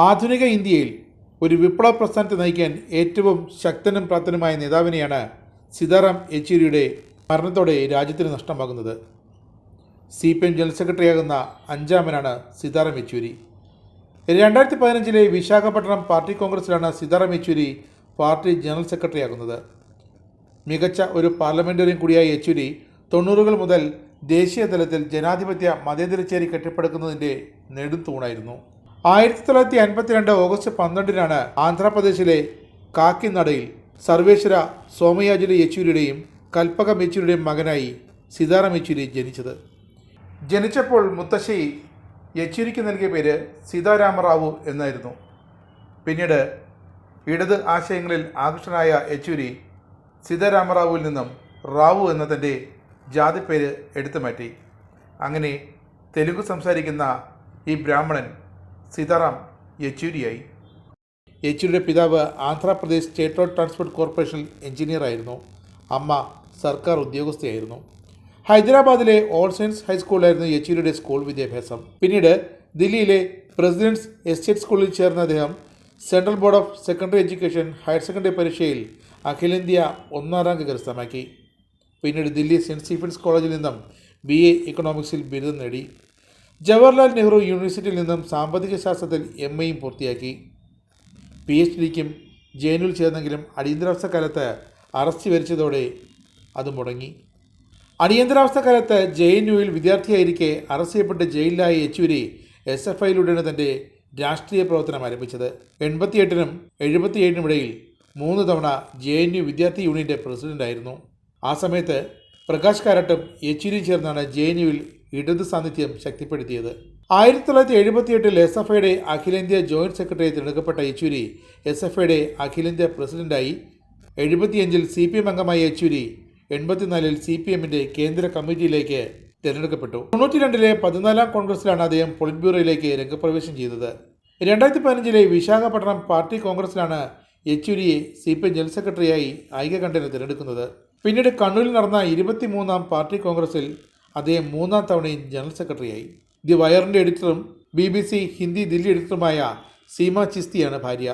ആധുനിക ഇന്ത്യയിൽ ഒരു വിപ്ലവ പ്രസ്ഥാനത്തെ നയിക്കാൻ ഏറ്റവും ശക്തനും പ്രാപ്തനുമായ നേതാവിനെയാണ് സീതാറാം യെച്ചൂരിയുടെ മരണത്തോടെ രാജ്യത്തിന് നഷ്ടമാകുന്നത്. CPM ജനറൽ സെക്രട്ടറിയാകുന്ന അഞ്ചാമനാണ് സീതാറാം യെച്ചൂരി. 2015 വിശാഖപട്ടണം പാർട്ടി കോൺഗ്രസിലാണ് സീതാറാം യെച്ചൂരി പാർട്ടി ജനറൽ സെക്രട്ടറിയാകുന്നത്. മികച്ച ഒരു പാർലമെന്റേറിയൻ കൂടിയായ യെച്ചൂരി 90കൾ മുതൽ ദേശീയ തലത്തിൽ ജനാധിപത്യ മതേതരച്ചേരി കെട്ടിപ്പടുക്കുന്നതിൻ്റെ നെടുംതൂണായിരുന്നു. 1952 ഓഗസ്റ്റ് 12 ആന്ധ്രാപ്രദേശിലെ കാക്കിനടയിൽ സർവേശ്വര സോമയാജുലു യെച്ചൂരിയുടെയും കൽപ്പകം യെച്ചൂരിയുടെയും മകനായി സീതാറാം യെച്ചൂരി ജനിച്ചത്. ജനിച്ചപ്പോൾ മുത്തശ്ശി യെച്ചൂരിക്ക് നൽകിയ പേര് സീതാരാമറാവു എന്നായിരുന്നു. പിന്നീട് ഇടത് ആശയങ്ങളിൽ ആകൃഷ്ടനായ യെച്ചൂരി സീതാരാമറാവുവിൽ നിന്നും റാവു എന്ന തൻ്റെ ജാതിപ്പേര് എടുത്തു മാറ്റി. അങ്ങനെ തെലുങ്ക് സംസാരിക്കുന്ന ഈ ബ്രാഹ്മണൻ സീതാറാം യെച്ചൂരിയായി. യെച്ചൂരിയുടെ പിതാവ് Andhra Pradesh state road transport corporation എഞ്ചിനീയറായിരുന്നു. അമ്മ സർക്കാർ ഉദ്യോഗസ്ഥയായിരുന്നു. ഹൈദരാബാദിലെ ഓൾ സെയിൻസ് ഹൈസ്കൂളിലായിരുന്നു യെച്ചൂരിയുടെ സ്കൂൾ വിദ്യാഭ്യാസം. പിന്നീട് ദില്ലിയിലെ പ്രസിഡൻസ് എസ്റ്റേറ്റ് സ്കൂളിൽ ചേർന്ന അദ്ദേഹം central board of secondary education higher secondary പരീക്ഷയിൽ അഖിലേന്ത്യാ 1ാം റാങ്ക് കരസ്ഥമാക്കി. പിന്നീട് ദില്ലി സെൻറ്റ് സ്റ്റീഫൻസ് കോളേജിൽ നിന്നും BA ഇക്കണോമിക്സിൽ ബിരുദം നേടി. ജവഹർലാൽ നെഹ്റു യൂണിവേഴ്സിറ്റിയിൽ നിന്നും സാമ്പത്തിക ശാസ്ത്രത്തിൽ MAയും പൂർത്തിയാക്കി. PhDക്കും ജെഎൻയുവിൽ ചേർന്നെങ്കിലും അടിയന്തരാവസ്ഥ കാലത്ത് അറസ്റ്റ് വരിച്ചതോടെ അത് മുടങ്ങി. അടിയന്തരാവസ്ഥ കാലത്ത് JNUവിൽ വിദ്യാർത്ഥിയായിരിക്കെ അറസ്റ്റ് ചെയ്യപ്പെട്ട് ജയിലിലായ യെച്ചൂരി SFIയിലൂടെയാണ് തൻ്റെ രാഷ്ട്രീയ പ്രവർത്തനം ആരംഭിച്ചത്. 88നും 77നും ഇടയിൽ 3 തവണ JNU വിദ്യാർത്ഥി യൂണിയൻ്റെ പ്രസിഡൻ്റായിരുന്നു. ആ സമയത്ത് പ്രകാശ് കാരാട്ടും യെച്ചൂരിയും ചേർന്നാണ് JNUവിൽ ഇടത് സാന്നിധ്യം ശക്തിപ്പെടുത്തിയത്. 1978 SFIയുടെ അഖിലേന്ത്യാ ജോയിൻറ്റ് സെക്രട്ടറി തിരഞ്ഞെടുക്കപ്പെട്ട യെച്ചൂരി SFIയുടെ അഖിലേന്ത്യാ പ്രസിഡന്റായി. 75 CPM അംഗമായ യെച്ചൂരി 84 CPMൻ്റെ കേന്ദ്ര കമ്മിറ്റിയിലേക്ക് തിരഞ്ഞെടുക്കപ്പെട്ടു. 92 14ാം കോൺഗ്രസിലാണ് അദ്ദേഹം പൊളിറ്റ് ബ്യൂറോയിലേക്ക് രംഗപ്രവേശം ചെയ്തത്. 2015 വിശാഖപട്ടണം പാർട്ടി കോൺഗ്രസിലാണ് യെച്ചൂരിയെ CPM ജനറൽ സെക്രട്ടറിയായി ഐക്യകണ്ഠേന തിരഞ്ഞെടുക്കുന്നത്. പിന്നീട് കണ്ണൂരിൽ നടന്ന 23ാം പാർട്ടി കോൺഗ്രസിൽ അദ്ദേഹം 3ാം തവണയും ജനറൽ സെക്രട്ടറിയായി. ദി വയറിൻ്റെ എഡിറ്ററും BBC ഹിന്ദി ദില്ലി എഡിറ്ററുമായ സീമ ചിസ്തിയാണ് ഭാര്യ.